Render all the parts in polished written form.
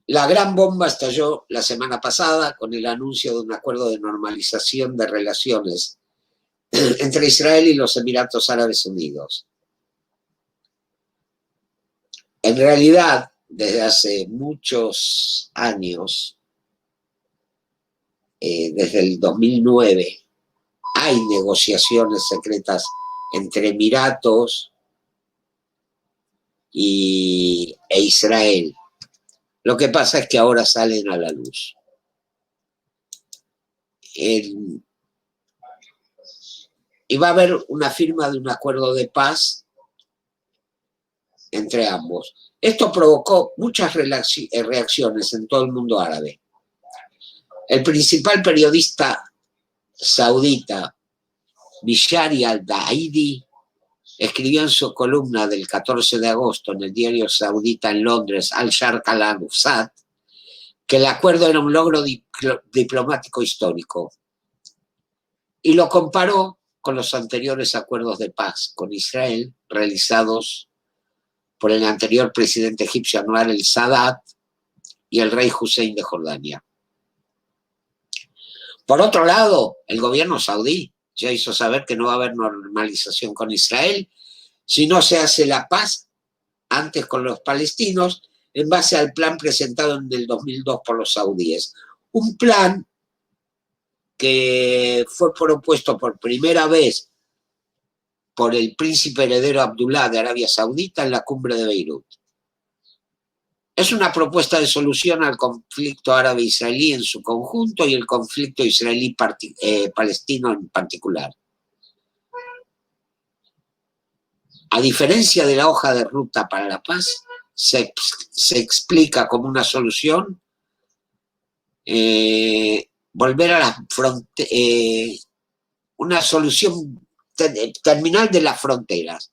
La gran bomba estalló la semana pasada con el anuncio de un acuerdo de normalización de relaciones entre Israel y los Emiratos Árabes Unidos. En realidad, desde hace muchos años, desde el 2009, hay negociaciones secretas entre Emiratos e Israel. Lo que pasa es que ahora salen a la luz. Y va a haber una firma de un acuerdo de paz entre ambos. Esto provocó muchas reacciones en todo el mundo árabe. El principal periodista saudita, Mishari al-Daidi, escribió en su columna del 14 de agosto en el diario saudita en Londres, Al-Sharq al-Awsat, que el acuerdo era un logro diplomático histórico. Y lo comparó con los anteriores acuerdos de paz con Israel realizados por el anterior presidente egipcio Anwar el-Sadat y el rey Hussein de Jordania. Por otro lado, el gobierno saudí ya hizo saber que no va a haber normalización con Israel si no se hace la paz antes con los palestinos en base al plan presentado en el 2002 por los saudíes. Un plan que fue propuesto por primera vez por el príncipe heredero Abdullah de Arabia Saudita en la cumbre de Beirut. Es una propuesta de solución al conflicto árabe-israelí en su conjunto y el conflicto israelí-palestino en particular. A diferencia de la hoja de ruta para la paz, se explica como una solución volver a la una solución terminal de las fronteras,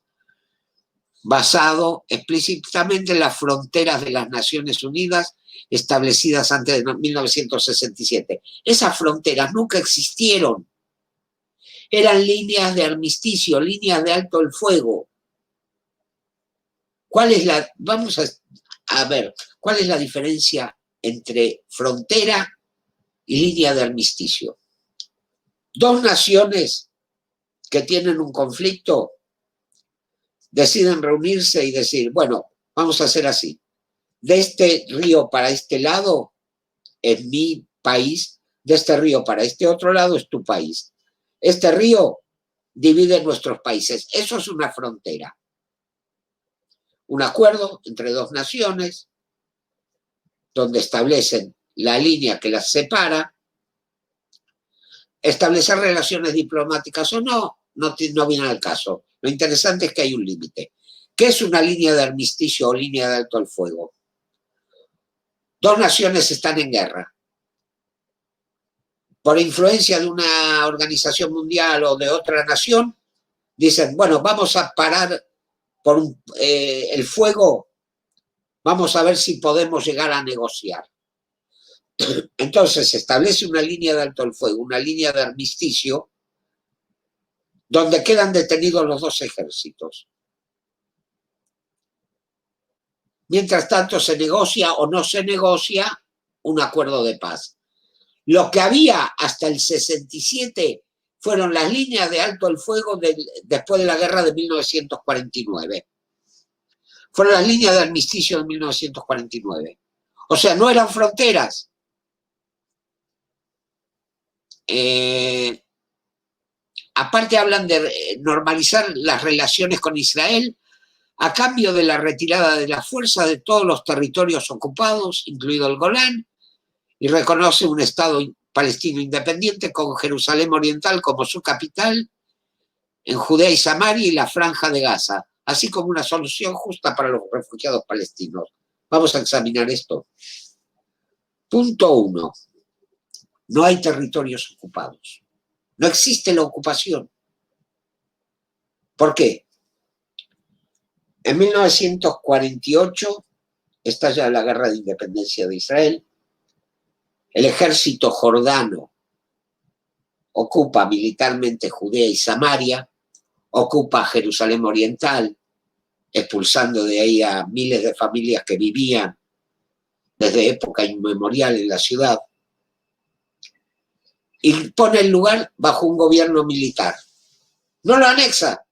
basado explícitamente en las fronteras de las Naciones Unidas establecidas antes de 1967. Esas fronteras nunca existieron. Eran líneas de armisticio, líneas de alto el fuego. Vamos a ver, ¿cuál es la diferencia entre frontera y línea de armisticio? Dos naciones que tienen un conflicto deciden reunirse y decir, bueno, vamos a hacer así. De este río para este lado es mi país, de este río para este otro lado es tu país. Este río divide nuestros países. Eso es una frontera. Un acuerdo entre dos naciones donde establecen la línea que las separa. Establecer relaciones diplomáticas o no viene al caso. Lo interesante es que hay un límite. ¿Qué es una línea de armisticio o línea de alto el fuego? Dos naciones están en guerra. Por influencia de una organización mundial o de otra nación, dicen, bueno, vamos a parar por el fuego, vamos a ver si podemos llegar a negociar. Entonces se establece una línea de alto el fuego, una línea de armisticio, donde quedan detenidos los dos ejércitos. Mientras tanto se negocia o no se negocia un acuerdo de paz. Lo que había hasta el 67 fueron las líneas de alto el fuego después de la guerra de 1949. Fueron las líneas de armisticio de 1949. O sea, no eran fronteras. Aparte hablan de normalizar las relaciones con Israel a cambio de la retirada de las fuerzas de todos los territorios ocupados, incluido el Golán, y reconoce un Estado palestino independiente con Jerusalén Oriental como su capital, en Judea y Samaria y la Franja de Gaza, así como una solución justa para los refugiados palestinos. Vamos a examinar esto. Punto 1. No hay territorios ocupados. No existe la ocupación. ¿Por qué? En 1948 estalla la guerra de independencia de Israel. El ejército jordano ocupa militarmente Judea y Samaria, ocupa Jerusalén Oriental, expulsando de ahí a miles de familias que vivían desde época inmemorial en la ciudad, y pone el lugar bajo un gobierno militar. No lo anexa,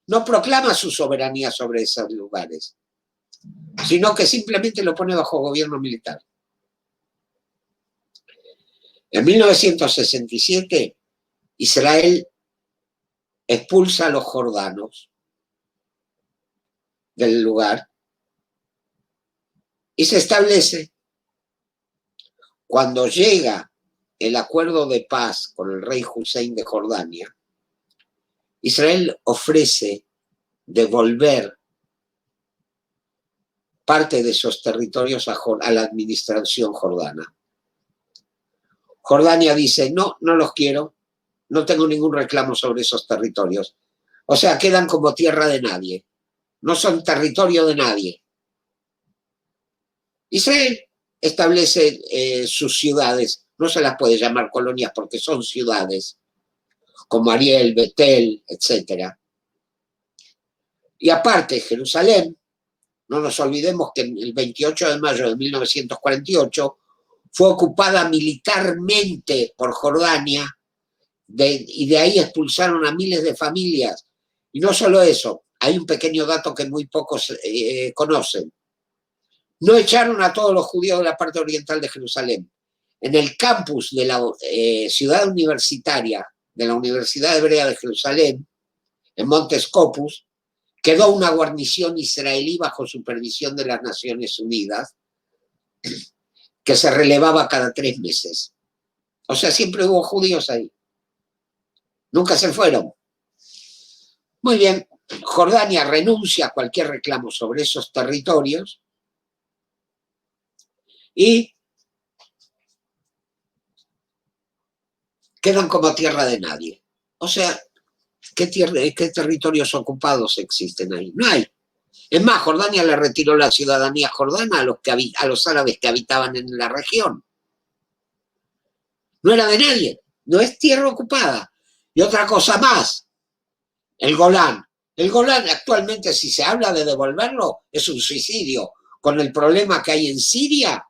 no proclama su soberanía sobre esos lugares, sino que simplemente lo pone bajo gobierno militar. En 1967, Israel expulsa a los jordanos del lugar y se establece, cuando llega el acuerdo de paz con el rey Hussein de Jordania, Israel ofrece devolver parte de esos territorios a la administración jordana. Jordania dice, no, no los quiero, no tengo ningún reclamo sobre esos territorios. O sea, quedan como tierra de nadie, no son territorio de nadie. Israel establece sus ciudades, no se las puede llamar colonias porque son ciudades, como Ariel, Betel, etc. Y aparte, Jerusalén, no nos olvidemos que el 28 de mayo de 1948 fue ocupada militarmente por Jordania y de ahí expulsaron a miles de familias. Y no solo eso, hay un pequeño dato que muy pocos conocen. No echaron a todos los judíos de la parte oriental de Jerusalén. En el campus de la ciudad universitaria de la Universidad Hebrea de Jerusalén, en Monte Scopus, quedó una guarnición israelí bajo supervisión de las Naciones Unidas, que se relevaba cada 3 meses. O sea, siempre hubo judíos ahí. Nunca se fueron. Muy bien, Jordania renuncia a cualquier reclamo sobre esos territorios y quedan como tierra de nadie. O sea, ¿qué territorios ocupados existen ahí? No hay. Es más, Jordania le retiró la ciudadanía jordana a los árabes que habitaban en la región. No era de nadie, no es tierra ocupada. Y otra cosa más, el Golán. El Golán actualmente, si se habla de devolverlo, es un suicidio. Con el problema que hay en Siria,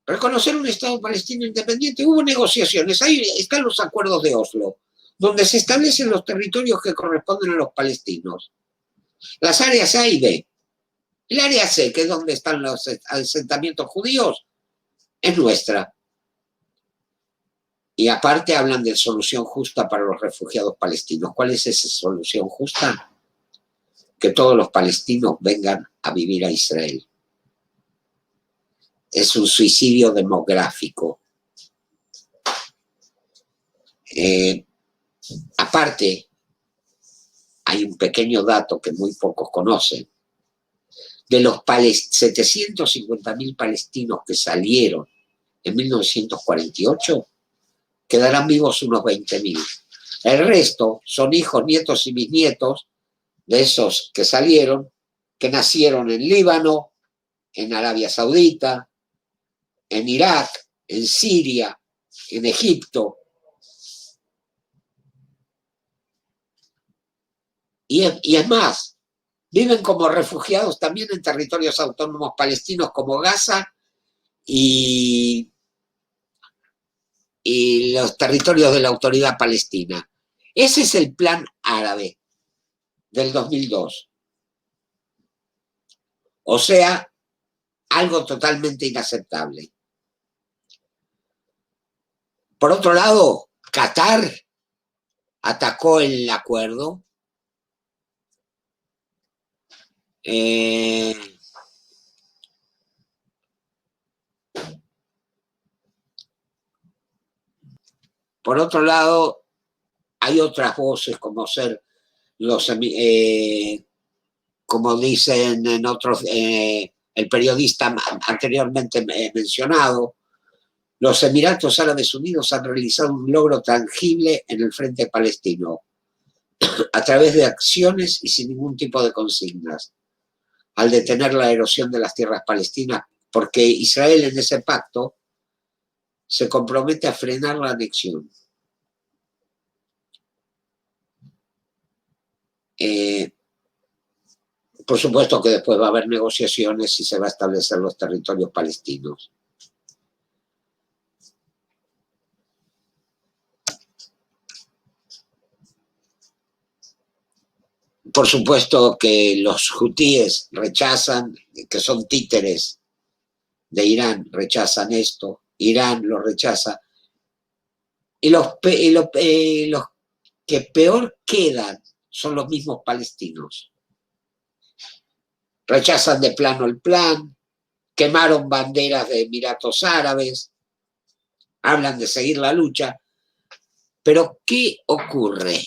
reconocer un Estado palestino independiente, hubo negociaciones, ahí están los acuerdos de Oslo, donde se establecen los territorios que corresponden a los palestinos. Las áreas A y B. El área C, que es donde están los asentamientos judíos, es nuestra. Y aparte hablan de solución justa para los refugiados palestinos. ¿Cuál es esa solución justa? Que todos los palestinos vengan a vivir a Israel. Es un suicidio demográfico. Aparte, hay un pequeño dato que muy pocos conocen. De los 750.000 palestinos que salieron en 1948, quedarán vivos unos 20.000. El resto son hijos, nietos y bisnietos de esos que salieron, que nacieron en Líbano, en Arabia Saudita, en Irak, en Siria, en Egipto. Y es más, viven como refugiados también en territorios autónomos palestinos como Gaza y los territorios de la autoridad palestina. Ese es el plan árabe del 2002. O sea, algo totalmente inaceptable. Por otro lado, Qatar atacó el acuerdo. Por otro lado, hay otras voces como ser los, como dicen en otros, el periodista anteriormente mencionado, los Emiratos Árabes Unidos han realizado un logro tangible en el frente palestino a través de acciones y sin ningún tipo de consignas, al detener la erosión de las tierras palestinas, porque Israel en ese pacto se compromete a frenar la anexión. Por supuesto que después va a haber negociaciones y se va a establecer los territorios palestinos. Por supuesto que los hutíes rechazan, que son títeres de Irán, rechazan esto, Irán lo rechaza, y los que peor quedan son los mismos palestinos. Rechazan de plano el plan, quemaron banderas de Emiratos Árabes, hablan de seguir la lucha, pero ¿qué ocurre?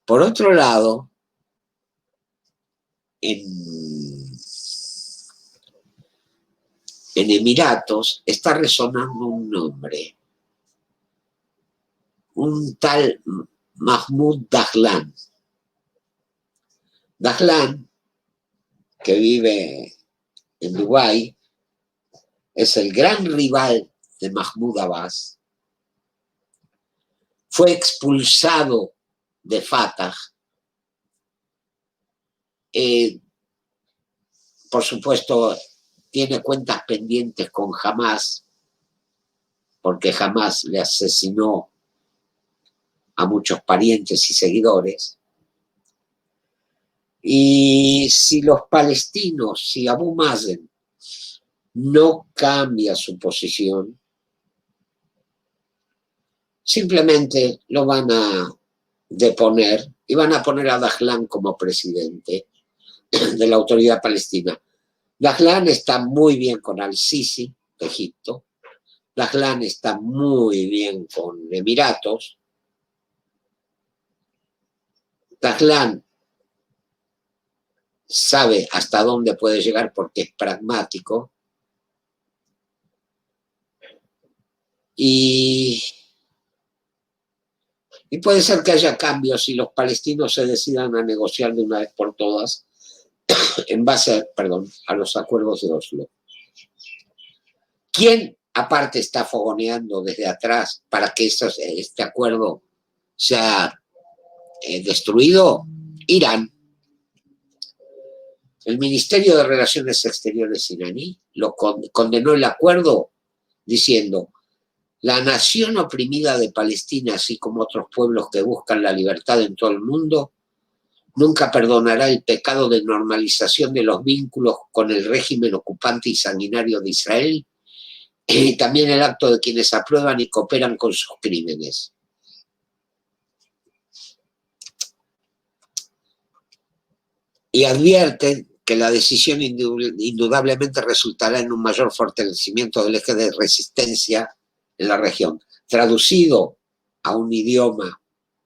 Por otro lado, en Emiratos está resonando un nombre, un tal Mahmoud Dahlan. Dahlan, que vive en Dubái, es el gran rival de Mahmoud Abbas. Fue expulsado de Fatah. Por supuesto, tiene cuentas pendientes con Hamás, porque Hamás le asesinó a muchos parientes y seguidores. Y si los palestinos, si Abu Mazen no cambia su posición, simplemente lo van a deponer y van a poner a Dahlan como presidente de la autoridad palestina. Dahlan está muy bien con Al-Sisi de Egipto, Dahlan está muy bien con Emiratos, Dahlan sabe hasta dónde puede llegar porque es pragmático y puede ser que haya cambios si los palestinos se decidan a negociar de una vez por todas en base, a los acuerdos de Oslo. ¿Quién aparte está fogoneando desde atrás para que este acuerdo sea destruido? Irán. El Ministerio de Relaciones Exteriores iraní lo condenó el acuerdo diciendo: la nación oprimida de Palestina, así como otros pueblos que buscan la libertad en todo el mundo, nunca perdonará el pecado de normalización de los vínculos con el régimen ocupante y sanguinario de Israel, y también el acto de quienes aprueban y cooperan con sus crímenes. Y advierten que la decisión indudablemente resultará en un mayor fortalecimiento del eje de resistencia en la región. Traducido a un idioma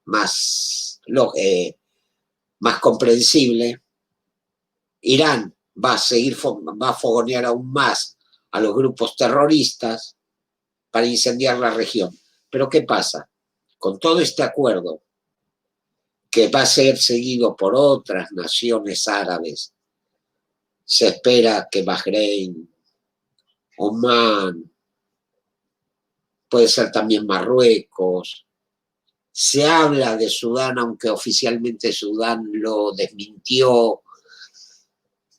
más comprensible, Irán va a fogonear aún más a los grupos terroristas para incendiar la región. Pero ¿qué pasa? Con todo este acuerdo, que va a ser seguido por otras naciones árabes, se espera que Bahrein, Omán, puede ser también Marruecos, se habla de Sudán, aunque oficialmente Sudán lo desmintió,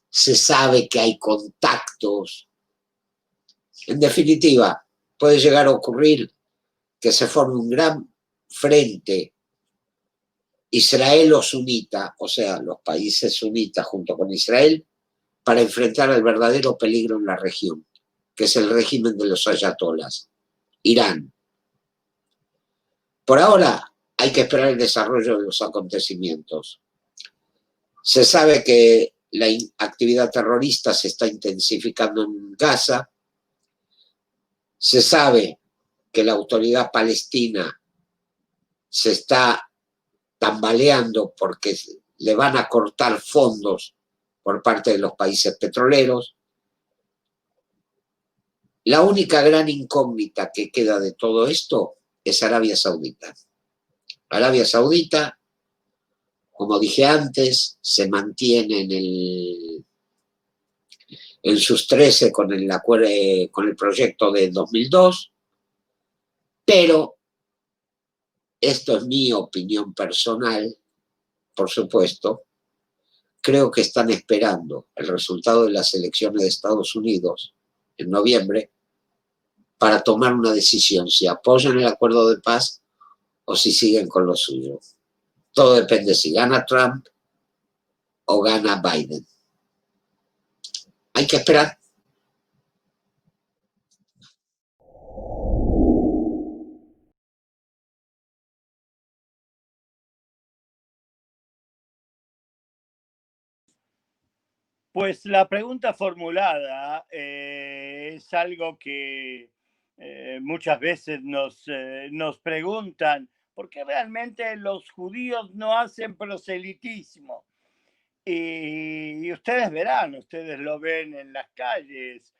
se sabe que hay contactos. En definitiva, puede llegar a ocurrir que se forme un gran frente israelo-sunita, o sea, los países sunitas junto con Israel, para enfrentar al verdadero peligro en la región, que es el régimen de los ayatolas, Irán. Por ahora hay que esperar el desarrollo de los acontecimientos. Se sabe que la actividad terrorista se está intensificando en Gaza. Se sabe que la autoridad palestina se está tambaleando porque le van a cortar fondos por parte de los países petroleros. La única gran incógnita que queda de todo esto es Arabia Saudita. Arabia Saudita, como dije antes, se mantiene en sus 13 con el proyecto de 2002, pero esto es mi opinión personal, por supuesto, creo que están esperando el resultado de las elecciones de Estados Unidos en noviembre para tomar una decisión, si apoyan el acuerdo de paz o si siguen con lo suyo. Todo depende si gana Trump o gana Biden. Hay que esperar. Pues la pregunta formulada es algo que muchas veces nos preguntan, porque realmente los judíos no hacen proselitismo. Y ustedes verán, ustedes lo ven en las calles,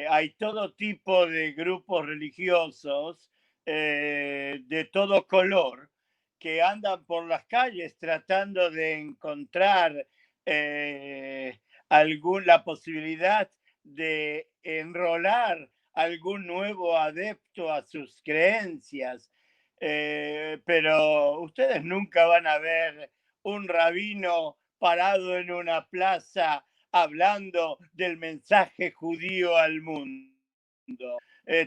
hay todo tipo de grupos religiosos de todo color que andan por las calles tratando de encontrar eh, la posibilidad de enrolar algún nuevo adepto a sus creencias. Pero ustedes nunca van a ver un rabino parado en una plaza hablando del mensaje judío al mundo.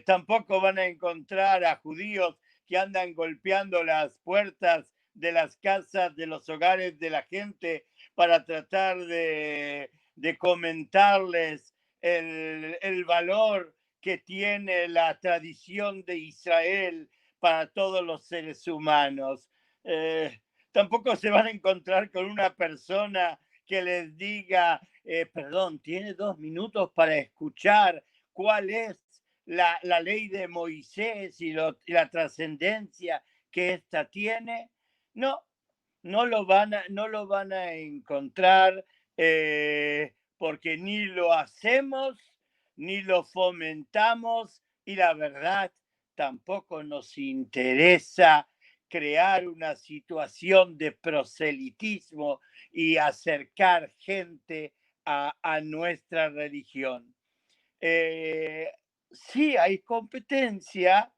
Tampoco van a encontrar a judíos que andan golpeando las puertas de las casas, de los hogares de la gente para tratar de comentarles el valor que tiene la tradición de Israel para todos los seres humanos. Tampoco se van a encontrar con una persona que les diga, perdón, tiene 2 minutos para escuchar cuál es la ley de Moisés y la trascendencia que ésta tiene. No, no lo van a encontrar porque ni lo hacemos, ni lo fomentamos y la verdad tampoco nos interesa crear una situación de proselitismo y acercar gente a nuestra religión. Sí hay competencia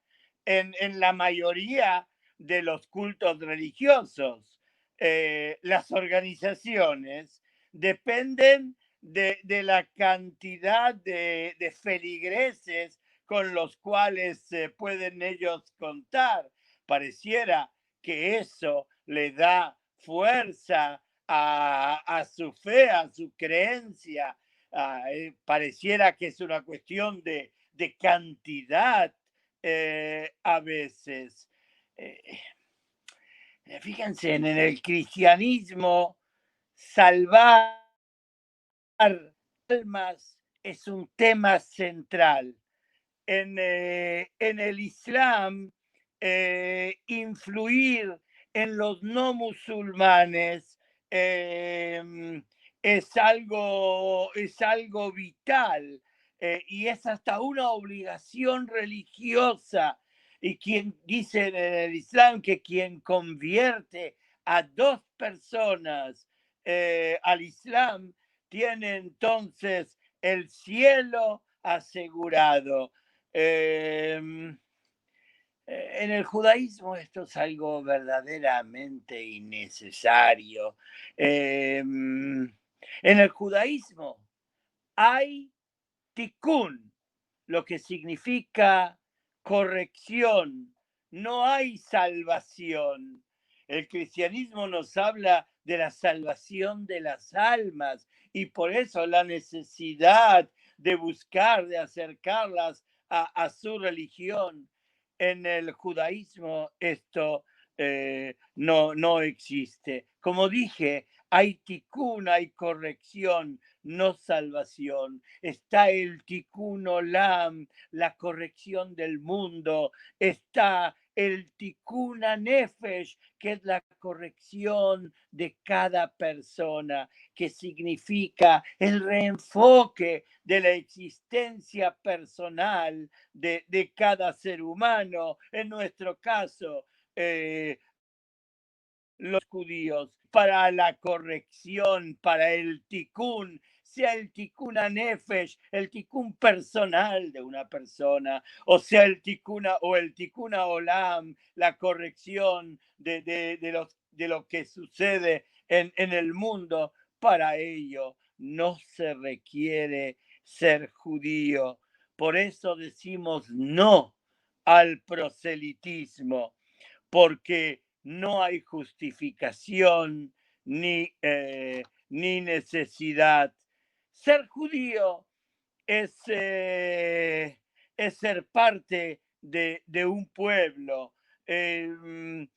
en la mayoría de los cultos religiosos. Las organizaciones dependen de la cantidad de feligreses con los cuales pueden ellos contar. Pareciera que eso le da fuerza a su fe, a su creencia. Pareciera que es una cuestión de cantidad a veces. Eh, Fíjense, en el cristianismo, salvar almas es un tema central. En el Islam, influir en los no musulmanes es algo vital y es hasta una obligación religiosa. Y quien dice en el Islam que quien convierte a 2 personas al Islam tiene entonces el cielo asegurado. En el judaísmo esto es algo verdaderamente innecesario. En el judaísmo hay tikkun, lo que significa corrección. No hay salvación. El cristianismo nos habla de la salvación de las almas y por eso la necesidad de buscar, de acercarlas a su religión. En el judaísmo esto no existe. Como dije, hay tikkun, hay corrección, no salvación. Está el tikkun olam, la corrección del mundo. Está el tikkun nefesh, que es la corrección de cada persona, que significa el reenfoque de la existencia personal de cada ser humano. En nuestro caso, los judíos, para la corrección, para el tikkun, sea el tikkun nefesh, el tikkun personal de una persona, o sea el tikkun o el tikkun olam, la corrección de lo que sucede en el mundo. Para ello no se requiere ser judío. Por eso decimos no al proselitismo, porque no hay justificación ni necesidad. Ser judío es ser parte de un pueblo. El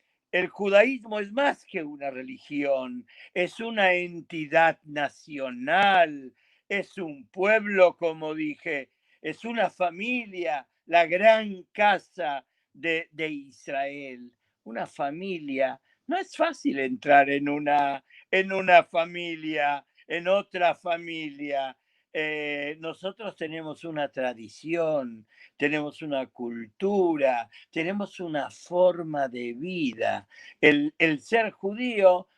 judaísmo es más que una religión, es una entidad nacional, es un pueblo, como dije, es una familia, la gran casa de Israel. Una familia. No es fácil entrar en una familia, en otra familia. Nosotros tenemos una tradición, tenemos una cultura, tenemos una forma de vida. El ser judío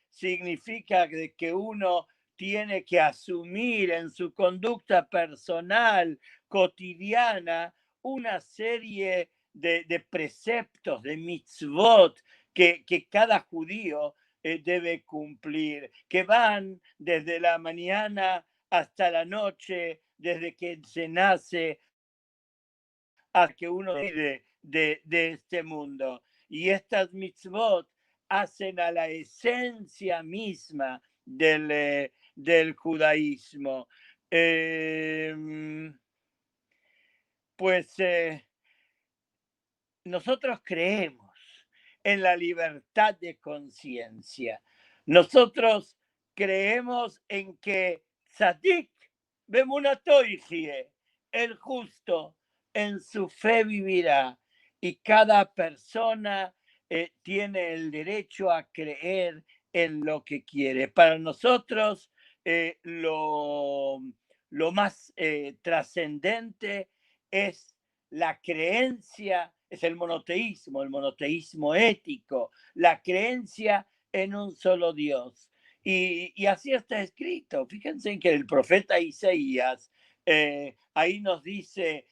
significa que uno tiene que asumir en su conducta personal, cotidiana, una serie de preceptos, de mitzvot que cada judío debe cumplir, que van desde la mañana hasta la noche, desde que se nace hasta que uno vive de este mundo. Y estas mitzvot hacen a la esencia misma del judaísmo. Pues nosotros creemos en la libertad de conciencia. Nosotros creemos en que Tzadik bemunato yihye, el justo en su fe vivirá, y cada persona tiene el derecho a creer en lo que quiere. Para nosotros lo más trascendente es la creencia, es el monoteísmo ético, la creencia en un solo Dios. Y así está escrito. Fíjense que el profeta Isaías ahí nos dice,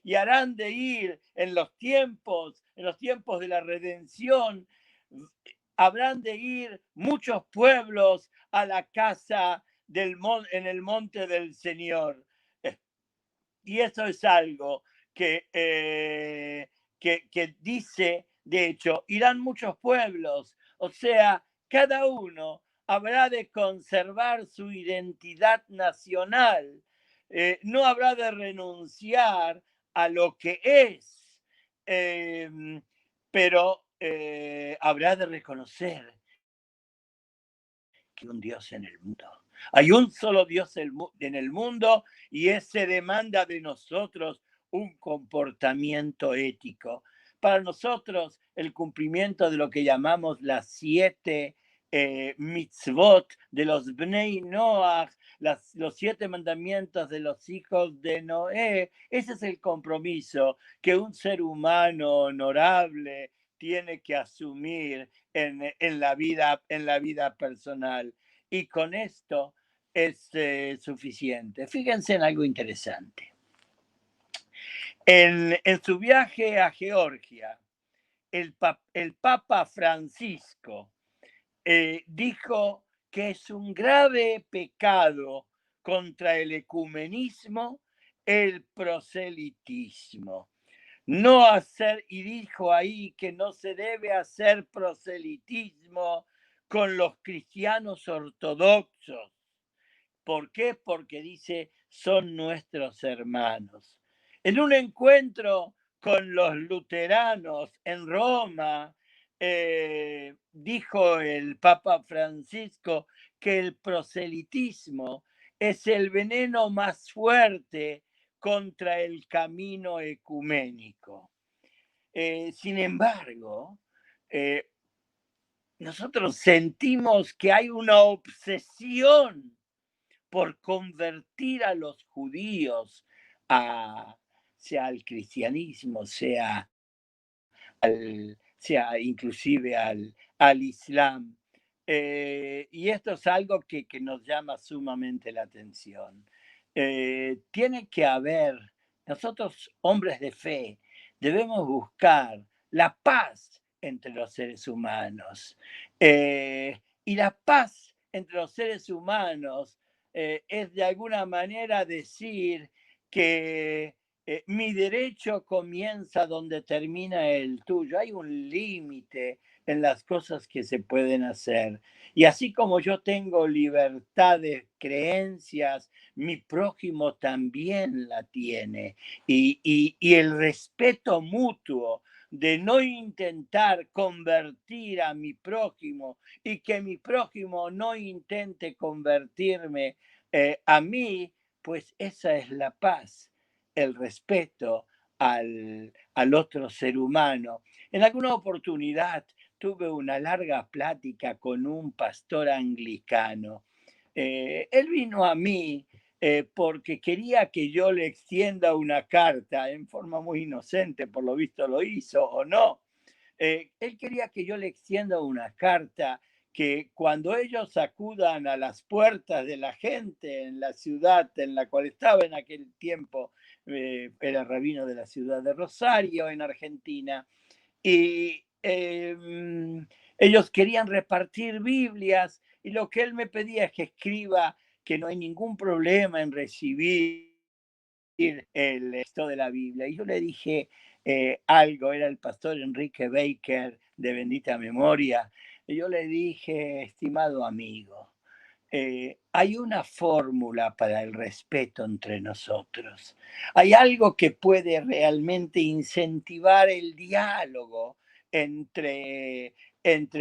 y harán de ir en los tiempos de la redención, habrán de ir muchos pueblos a la casa en el monte del Señor. Y eso es algo que dice, de hecho, irán muchos pueblos, o sea, cada uno habrá de conservar su identidad nacional, no habrá de renunciar a lo que es, pero habrá de reconocer que hay un Dios en el mundo. Hay un solo Dios en el mundo y ese demanda de nosotros un comportamiento ético. Para nosotros, el cumplimiento de lo que llamamos las 7 mitzvot de los Bnei Noach, los 7 mandamientos de los hijos de Noé, ese es el compromiso que un ser humano honorable tiene que asumir en la vida personal. Y con esto es suficiente. Fíjense en algo interesante. En su viaje a Georgia, el Papa Francisco dijo que es un grave pecado contra el ecumenismo el proselitismo. No hacer, y dijo ahí que no se debe hacer proselitismo con los cristianos ortodoxos. ¿Por qué? Porque dice, son nuestros hermanos. En un encuentro con los luteranos en Roma, dijo el Papa Francisco que el proselitismo es el veneno más fuerte contra el camino ecuménico. Sin embargo, nosotros sentimos que hay una obsesión por convertir a los judíos sea al cristianismo, sea inclusive al Islam. Y esto es algo que nos llama sumamente la atención. Tiene que haber, nosotros hombres de fe, debemos buscar la paz entre los seres humanos. Y la paz entre los seres humanos es de alguna manera decir que mi derecho comienza donde termina el tuyo. Hay un límite en las cosas que se pueden hacer. Y así como yo tengo libertad de creencias, mi prójimo también la tiene. Y el respeto mutuo de no intentar convertir a mi prójimo y que mi prójimo no intente convertirme a mí, pues esa es la paz, el respeto al otro ser humano. En alguna oportunidad tuve una larga plática con un pastor anglicano. Él vino a mí porque quería que yo le extienda una carta en forma muy inocente, por lo visto lo hizo o no. Él quería que yo le extienda una carta que cuando ellos acudan a las puertas de la gente en la ciudad en la cual estaba en aquel tiempo, era rabino de la ciudad de Rosario, en Argentina, y ellos querían repartir Biblias y lo que él me pedía es que escriba que no hay ningún problema en recibir el texto de la Biblia. Y yo le dije algo, era el pastor Enrique Baker de bendita memoria, y yo le dije, estimado amigo, hay una fórmula para el respeto entre nosotros. Hay algo que puede realmente incentivar el diálogo entre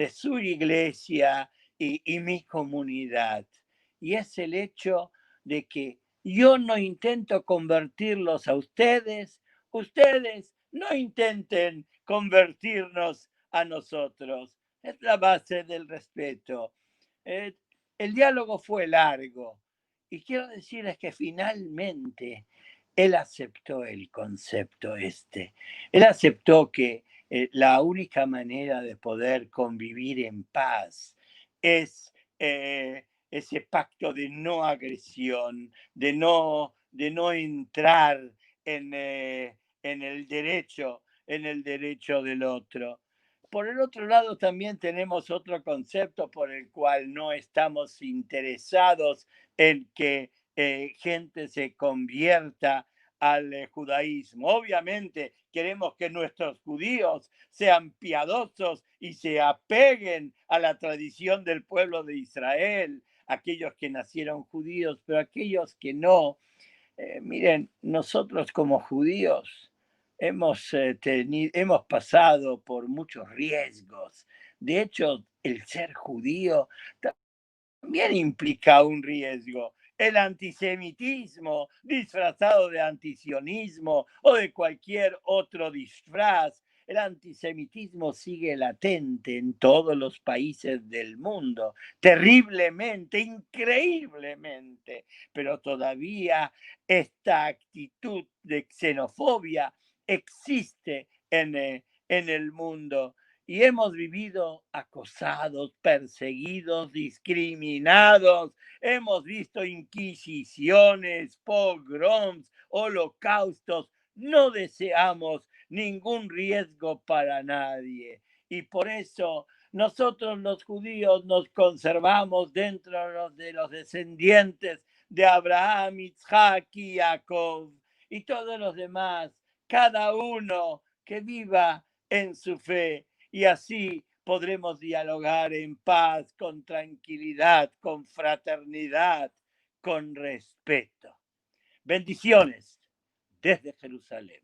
su iglesia y mi comunidad. Y es el hecho de que yo no intento convertirlos a ustedes, ustedes no intenten convertirnos a nosotros. Es la base del respeto. Eh, el diálogo fue largo y quiero decirles que finalmente él aceptó el concepto este. Él aceptó que la única manera de poder convivir en paz es ese pacto de no agresión, de no entrar en el derecho del otro. Por el otro lado, también tenemos otro concepto por el cual no estamos interesados en que gente se convierta al judaísmo. Obviamente queremos que nuestros judíos sean piadosos y se apeguen a la tradición del pueblo de Israel, aquellos que nacieron judíos, pero aquellos que no. Miren, nosotros como judíos hemos pasado por muchos riesgos. De hecho, el ser judío también implica un riesgo. El antisemitismo disfrazado de antisionismo o de cualquier otro disfraz. El antisemitismo sigue latente en todos los países del mundo, terriblemente, increíblemente, pero todavía esta actitud de xenofobia existe en el mundo. Y hemos vivido acosados, perseguidos, discriminados. Hemos visto inquisiciones, pogroms, holocaustos. No deseamos ningún riesgo para nadie. Y por eso nosotros los judíos nos conservamos dentro de los descendientes de Abraham, Isaac y Jacob. Y todos los demás, cada uno que viva en su fe. Y así podremos dialogar en paz, con tranquilidad, con fraternidad, con respeto. Bendiciones desde Jerusalén.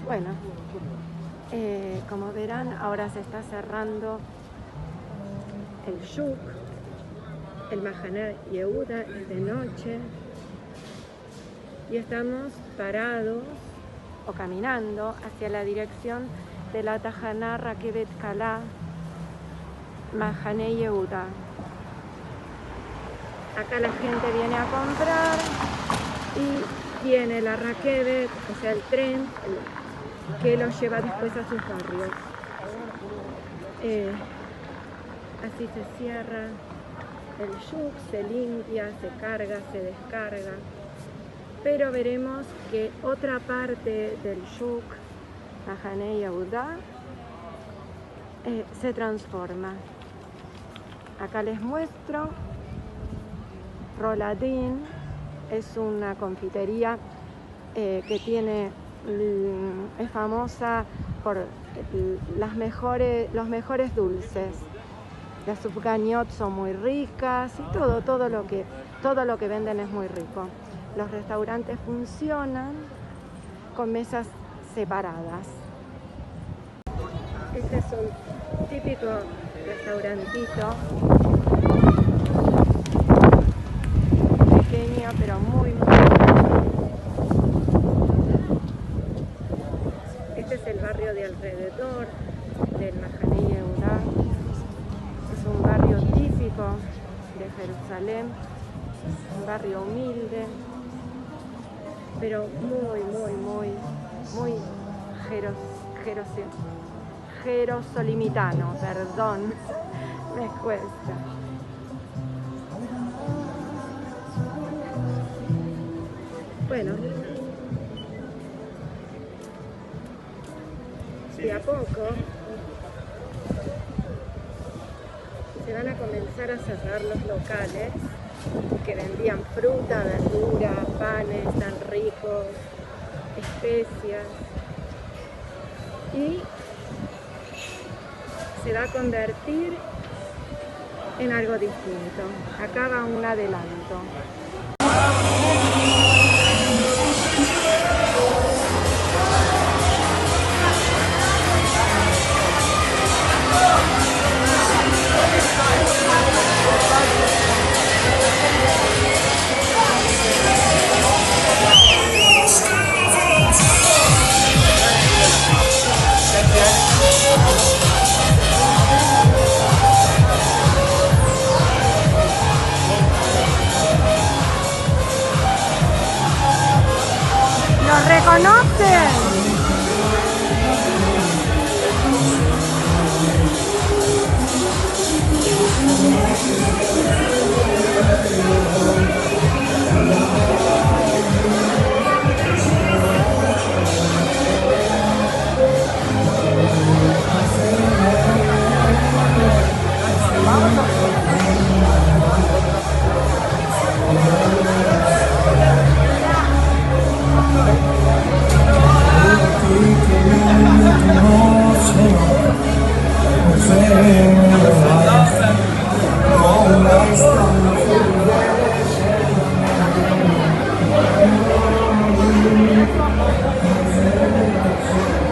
Bueno, como verán, ahora se está cerrando el Shuk, el Mahané Yehuda, es de noche. Y estamos parados o caminando hacia la dirección de la Tahaná Rakevet Kalá, Mahané Yehuda. Acá la gente viene a comprar y viene la Rakevet, o sea el tren, que los lleva después a sus barrios. Así se cierra el shuk, se limpia, se carga, se descarga, pero veremos que otra parte del shuk, Mahane Yehuda, se transforma. Acá les muestro, Roladín es una confitería que tiene, es famosa por los mejores dulces. Las sufganiot son muy ricas y todo lo que venden es muy rico. Los restaurantes funcionan con mesas separadas. Este es un típico restaurantito, pequeño pero muy Este es el barrio de alrededor del Mahane Yehuda. Es un barrio típico de Jerusalén, un barrio humilde, pero muy jerosolimitano, perdón, me cuesta. Bueno, de a poco se van a comenzar a cerrar los locales que vendían fruta, verdura, panes tan ricos, especias, y se va a convertir en algo distinto. Acá va un adelanto. ¿Nos reconocen?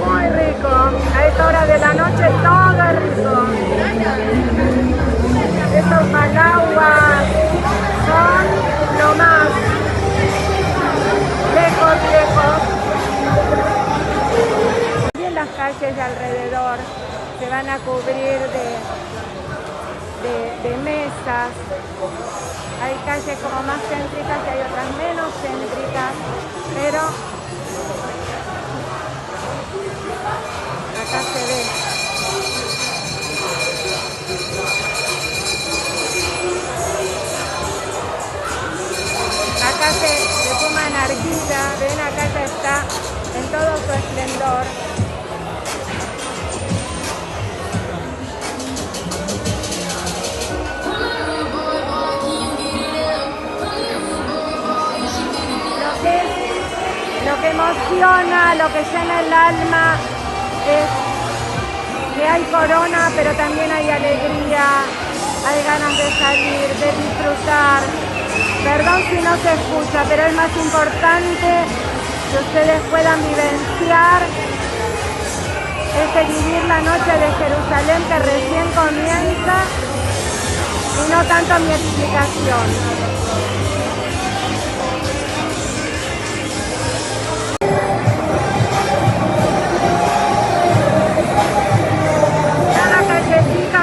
Muy rico, a esta hora de la noche todo es rico. Estos malaguas son lo más, lejos. También las calles de alrededor se van a cubrir de mesas. Hay calles como más céntricas y hay otras menos céntricas, pero acá se ve. Acá se fuma narguila, ven, acá ya está en todo su esplendor. Lo que emociona, lo que llena el alma es que hay corona, pero también hay alegría, hay ganas de salir, de disfrutar. Perdón si no se escucha, pero es más importante que ustedes puedan vivenciar vivir la noche de Jerusalén que recién comienza y no tanto mi explicación.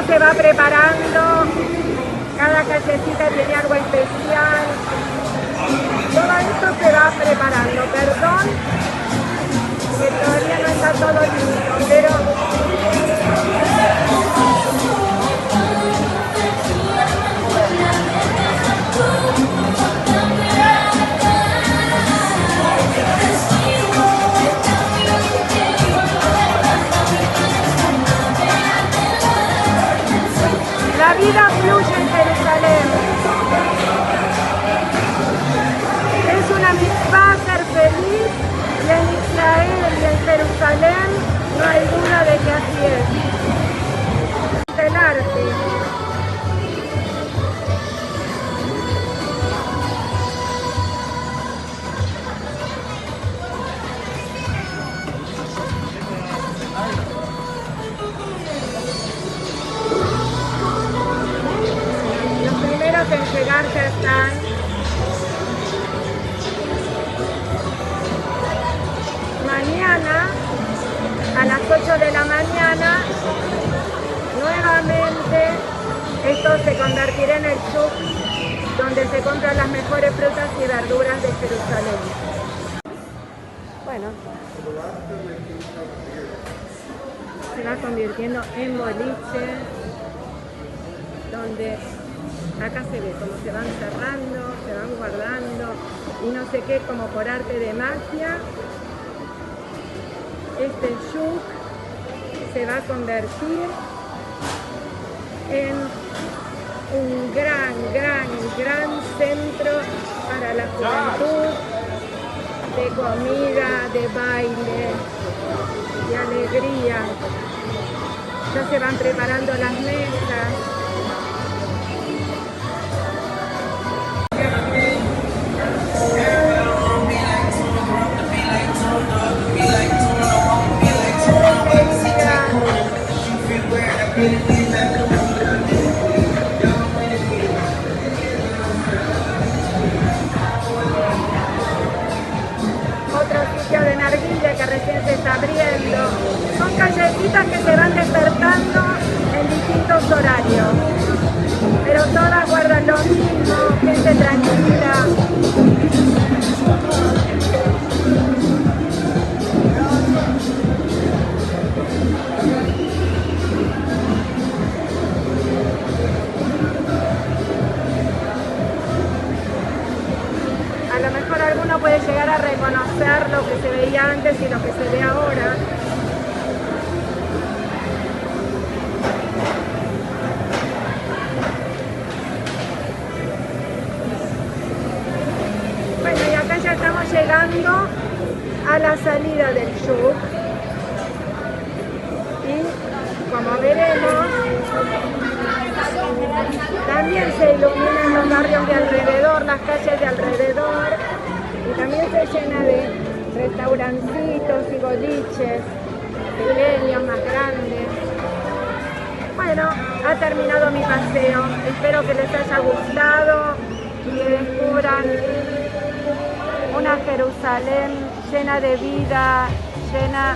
Se va preparando, cada callecita tiene algo especial, todo esto se va preparando. Perdón que todavía no está todo lindo, pero la vida fluye en Jerusalén. Es una mitzvah ser feliz y en Israel y en Jerusalén no hay duda de que así es. El arte. Los primeros en llegar ya están. Mañana, a las 8 de la mañana, nuevamente esto se convertirá en el shuk donde se compran las mejores frutas y verduras de Jerusalén. Bueno, se va convirtiendo en boliche, donde acá se ve cómo se van cerrando, se van guardando y no sé qué, como por arte de magia. Este shuk se va a convertir en un gran centro para la juventud, de comida, de baile, de alegría. Ya se van preparando las mesas. Otro sitio de narguilla que recién se está abriendo. Son callecitas que se van despertando en distintos horarios, pero todas guardan lo mismo, gente tranquila. A lo mejor alguno puede llegar a reconocer lo que se veía antes y lo que se ve ahora. Bueno, y acá ya estamos llegando a la salida del shuk. Y como veremos, también se iluminan los barrios de alrededor, las calles de alrededor, y también se llena de restaurancitos y boliches pequeños, más grandes. Bueno, ha terminado mi paseo. Espero que les haya gustado y que descubran una Jerusalén llena de vida, llena